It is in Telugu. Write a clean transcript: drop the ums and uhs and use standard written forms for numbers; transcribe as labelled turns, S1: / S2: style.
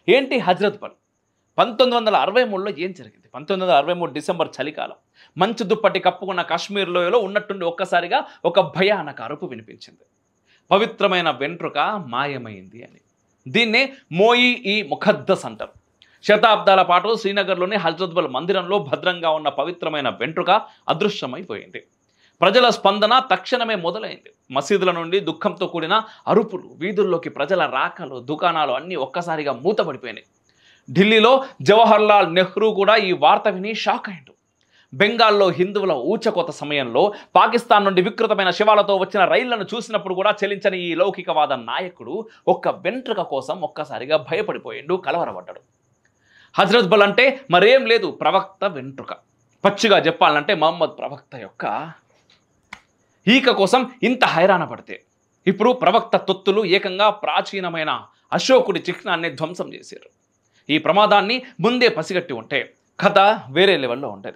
S1: ఏంటి హజ్రత్ బల్? 1963లో ఏం జరిగింది? 1963 డిసెంబర్ చలికాలం. మంచు దుప్పటి కప్పుకున్న కాశ్మీర్ లోయలో ఉన్నట్టుండి ఒక్కసారిగా ఒక భయానక అరుపు వినిపించింది. పవిత్రమైన వెంట్రుక మాయమైంది అని. దీన్నే మోయి ఈ ముఖద్దస్ అంటారు. శతాబ్దాల పాటు శ్రీనగర్లోని హజ్రత్ బల్ మందిరంలో భద్రంగా ఉన్న పవిత్రమైన వెంట్రుక అదృశ్యమైపోయింది. ప్రజల స్పందన తక్షణమే మొదలైంది. మసీదుల నుండి దుఃఖంతో కూడిన అరుపులు, వీధుల్లోకి ప్రజల రాకలు, దుకాణాలు అన్నీ ఒక్కసారిగా మూతపడిపోయినాయి. ఢిల్లీలో జవహర్లాల్ నెహ్రూ కూడా ఈ వార్త విని షాక్ అయ్యాడు. బెంగాల్లో హిందువుల ఊచకోత సమయంలో పాకిస్తాన్ నుండి వికృతమైన శవాలతో వచ్చిన రైళ్లను చూసినప్పుడు కూడా చెలించని ఈ లౌకికవాద నాయకుడు ఒక్క వెంట్రుక కోసం ఒక్కసారిగా భయపడిపోయిండు, కలవరపడ్డాడు. హజ్రత్ బల్ అంటే మరేం లేదు, ప్రవక్త వెంట్రుక. పచ్చిగా చెప్పాలంటే మహమ్మద్ ప్రవక్త యొక్క ఈక కోసం ఇంత హైరాణ పడితే ఇప్పుడు ప్రవక్త తొత్తులు ఏకంగా ప్రాచీనమైన అశోకుడి చిహ్నాన్ని ధ్వంసం చేశారు. ఈ ప్రమాదాన్ని ముందే పసిగట్టి ఉంటే కథ వేరే లెవెల్లో ఉండేది.